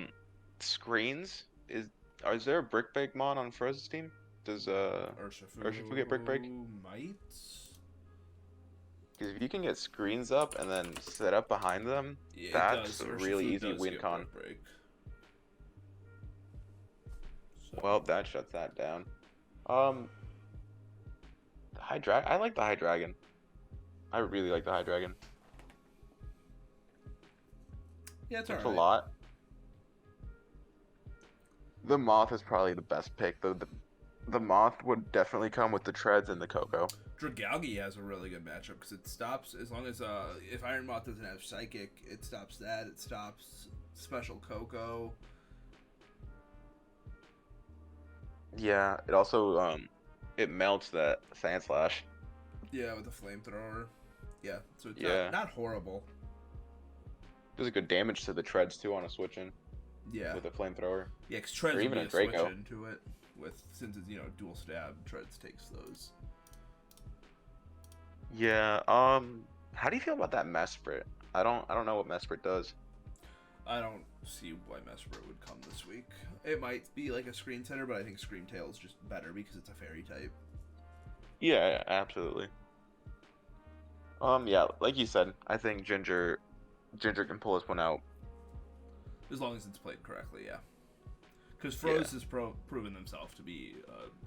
screens is there a brick break mod on Froze's team? Does Urshifu get brick break? Might. Because if you can get screens up and then set up behind them, Yeah, that's a really easy win con. So. Well, that shuts that down. I like the High Dragon. I really like the High Dragon. Yeah, it's a alright. lot. The Moth is probably the best pick. The Moth would definitely come with the Treads and the Coco. Gngrguy has a really good matchup because it stops as long as if Iron Moth doesn't have Psychic, it stops that. It stops Special Coco. Yeah, it also it melts that Sand Slash. Yeah, with the flamethrower. Yeah, so it's not horrible. Does a good damage to the Treads too on a switch in. Yeah. With a flamethrower. Yeah, because Treads or even would be a Draco. switch into it since it's dual stab. Treads takes those. Yeah. How do you feel about that Mesprit? I don't know what Mesprit does. I don't see why Mesprit would come this week. It might be like a Screen Center, but I think Screamtail is just better because it's a fairy type. Yeah, absolutely. Yeah, like you said, I think Ginger can pull this one out. As long as it's played correctly, yeah. Because Froze has proven himself to be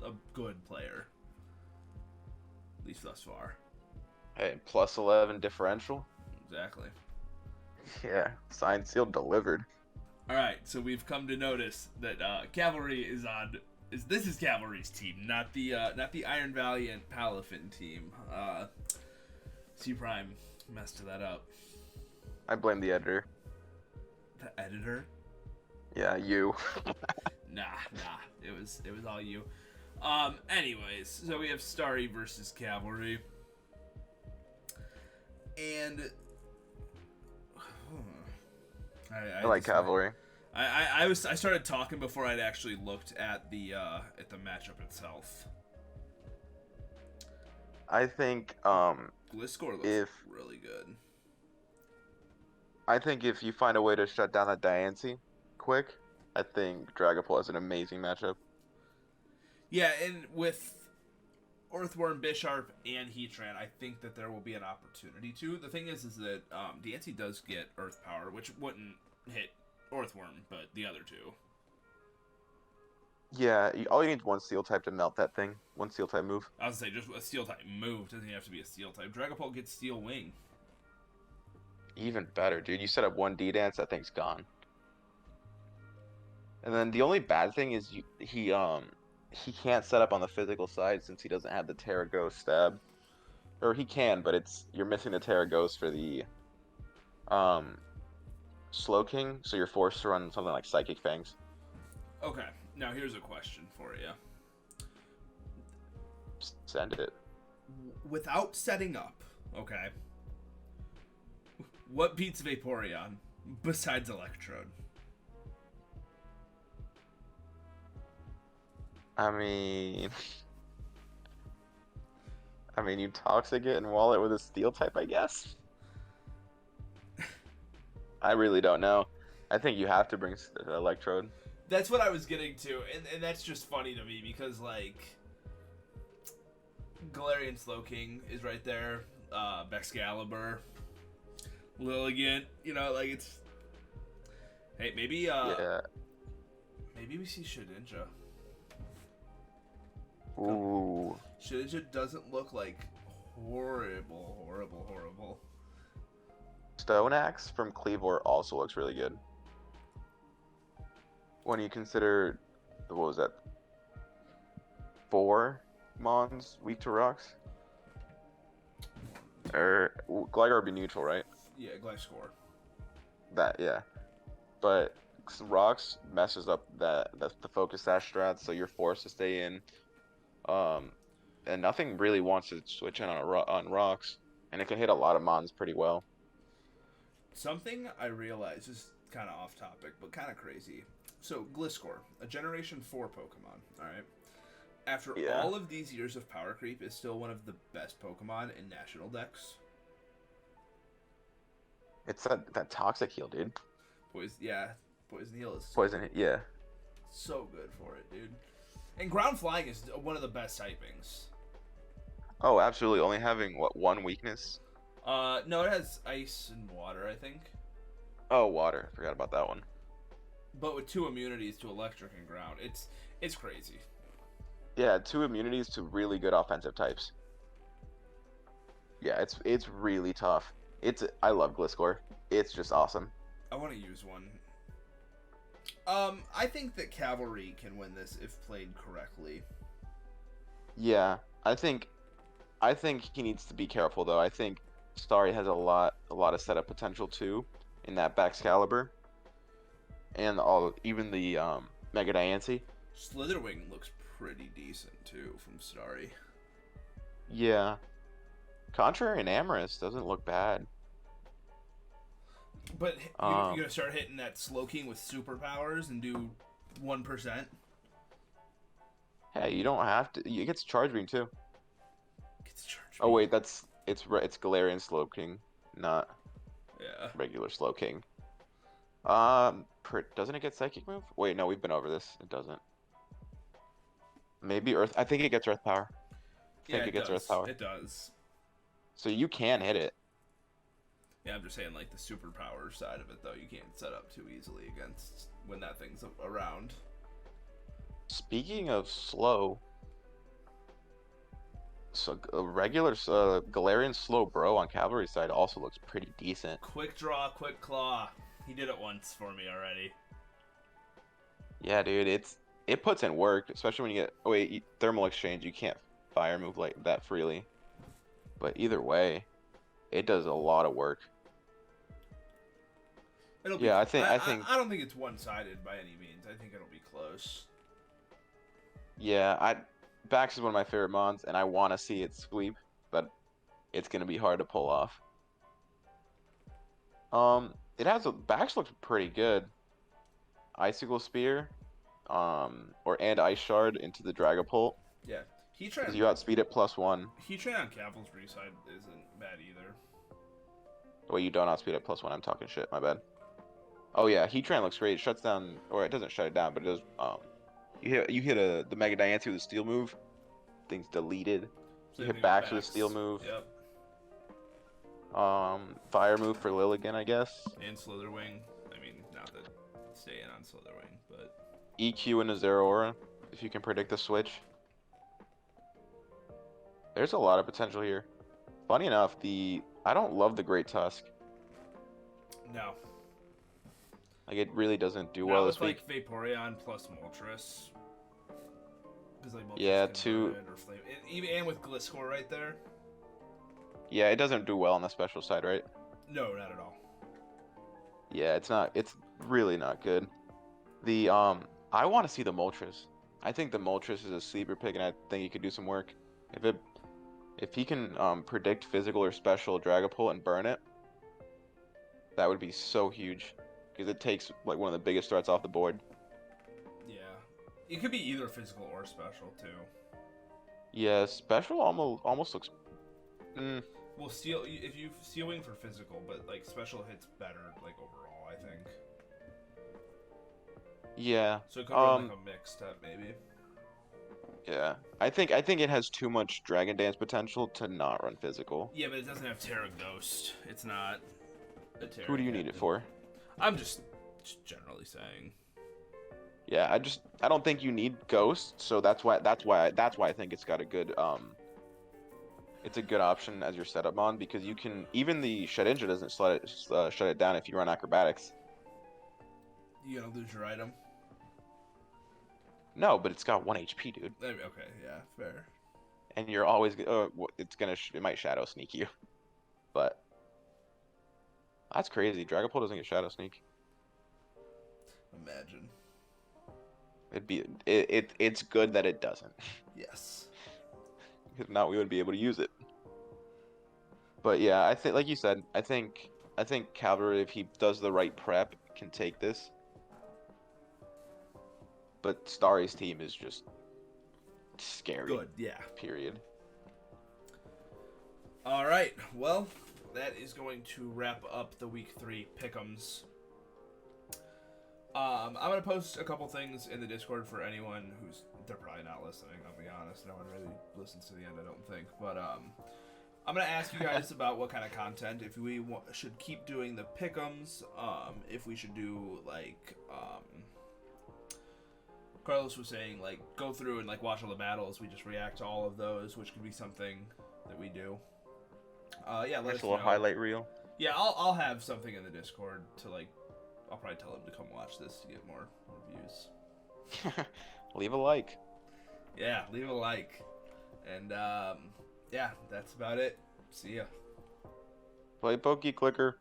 a good player. At least thus far. Hey, plus 11 differential. Exactly. Yeah, signed, sealed, delivered. All right, so we've come to notice that Cavalry is on. This is Cavalry's team, not the Iron Valiant Palafin team. Cprime messed that up. I blame the editor. The editor? Yeah, you. Nah. It was all you. Anyways, so we have staarii versus Cavalry. And I like Cavalry. I started talking before I'd actually looked at the matchup itself. I think Gliscor looks really good. I think if you find a way to shut down that Diancie quick, I think Dragapult is an amazing matchup. Yeah, and with Earthworm, Bisharp, and Heatran, I think that there will be an opportunity to. The thing is that Diancie does get Earth Power, which wouldn't hit Earthworm, but the other two. Yeah, all you need is one Steel type to melt that thing. One Steel type move. I was gonna say, just a Steel type move. Doesn't have to be a Steel type. Dragapult gets Steel Wing. Even better, dude. You set up one D-Dance, that thing's gone. And then the only bad thing is he can't set up on the physical side since he doesn't have the Terra Ghost stab. Or he can, but you're missing the Terra Ghost for the Slowking, so you're forced to run something like Psychic Fangs. Okay, now here's a question for you. Send it. Without setting up, okay, what beats Vaporeon besides Electrode? I mean, you Toxic it and wall it with a Steel type, I guess? I really don't know. I think you have to bring Electrode. That's what I was getting to, and that's just funny to me because, like, Galarian Slowking is right there, Excalibur, Lilligant, like it's... Hey, maybe we see Shedinja. Ooh. Shedinja doesn't look like horrible. Stone Axe from Cleavor also looks really good. When you consider, what was that? 4 Mons weak to rocks? Or Gligar would be neutral, right? Yeah, Gliscor. That, yeah. But rocks messes up that's the focus sash strat, so you're forced to stay in. And nothing really wants to switch in on rocks, and it can hit a lot of mons pretty well. Something I realize is kind of off topic, but kind of crazy. So, Gliscor, a Generation 4 Pokemon, alright? After Yeah. all of these years of power creep, is still one of the best Pokemon in National Dex. It's that toxic heal, dude. Poison Heal is Poison, yeah. so good for it, dude. And Ground Flying is one of the best typings. Oh, absolutely. Only having, what, one weakness? No, it has Ice and Water, I think. Oh, water. Forgot about that one. But with 2 immunities to Electric and Ground, it's crazy. Yeah, 2 immunities to really good offensive types. Yeah, it's really tough. I love Gliscor. It's just awesome. I want to use one. I think that Cavalry can win this if played correctly. Yeah, I think he needs to be careful though. I think staarii has a lot of setup potential too in that Baxcalibur. And even the Mega Diancie. Slitherwing looks pretty decent too from staarii. Yeah. Contrary and Amorous doesn't look bad. But you're gonna start hitting that Slowking with superpowers and do 1%. Hey, you don't have to. It gets Charge Beam too. Gets Charge Oh Beam. wait, it's Galarian Slowking, not regular Slowking. Doesn't it get Psychic Move? Wait, no, we've been over this. It doesn't. Maybe Earth. I think it gets Earth Power. I think it gets Earth Power. It does. So you can hit it. Yeah, I'm just saying, like, the superpower side of it, though, you can't set up too easily against when that thing's around. Speaking of slow, so a regular Galarian Slow Bro on Cavalry side also looks pretty decent. Quick Draw, Quick Claw. He did it once for me already. Yeah, dude, it puts in work, especially when you get Thermal Exchange. You can't Fire Move like that freely, but either way, it does a lot of work. I don't think it's one-sided by any means. I think it'll be close. Yeah, Bax is one of my favorite mons, and I want to see it sweep, but it's gonna be hard to pull off. Bax looks pretty good. Icicle Spear, and Ice Shard into the Dragapult. Yeah, because you outspeed it +1. Heatran on Cavalry side isn't bad either. Wait, you don't outspeed it +1. I'm talking shit. My bad. Oh yeah, Heatran looks great. It shuts down, or it doesn't shut it down, but it does. You hit the Mega Diancie with a Steel move, thing's deleted. You hit Bax with a Steel move. Yep. Fire move for Lilligant, I guess. And Slitherwing. I mean, not that stay in on Slitherwing, but EQ into Zeraora, if you can predict the switch. There's a lot of potential here. Funny enough, I don't love the Great Tusk. No. Like, it really doesn't do well this week. Like Vaporeon plus Moltres. Like yeah, and with Gliscor right there. Yeah, it doesn't do well on the special side, right? No, not at all. Yeah, it's really not good. I want to see the Moltres. I think the Moltres is a sleeper pick, and I think he could do some work. If he can predict physical or special Dragapult and burn it, that would be so huge. Because it takes like one of the biggest threats off the board. Yeah. It could be either physical or special too. Yeah, special almost looks Well, if you Steelwing for physical, but like special hits better like overall, I think. Yeah. So it could run like a mix type maybe. Yeah. I think it has too much Dragon Dance potential to not run physical. Yeah, but it doesn't have Terra Ghost. It's not a Terra. Who do you need it for? I'm just generally saying. Yeah, I don't think you need Ghost, so that's why I think it's got a good it's a good option as your setup mon, because you can, even the Shedinja doesn't shut it down if you run Acrobatics. You gonna lose your item? No, but it's got 1 HP, dude. Okay, yeah, fair. and you're always it might shadow sneak you, but that's crazy. Dragapult doesn't get shadow sneak. Imagine. It's good that it doesn't. Yes. If not, we wouldn't be able to use it. But yeah, I think, like you said, I think Cavalry, if he does the right prep, can take this. But Staarii's team is just scary. Good, yeah. Period. All right, well, that is going to wrap up the Week 3 Pickems. I'm going to post a couple things in the Discord for anyone who's... They're probably not listening, I'll be honest. No one really listens to the end, I don't think. But I'm going to ask you guys about what kind of content. If we should keep doing the Pickems. If we should do, like... Carlos was saying, like, go through and, like, watch all the battles. We just react to all of those, which could be something that we do. Yeah, let us know. A little highlight reel. Yeah, I'll have something in the Discord to, like, I'll probably tell him to come watch this to get more views. Leave a like. Yeah, leave a like. And, yeah, that's about it. See ya. Play Pokey Clicker.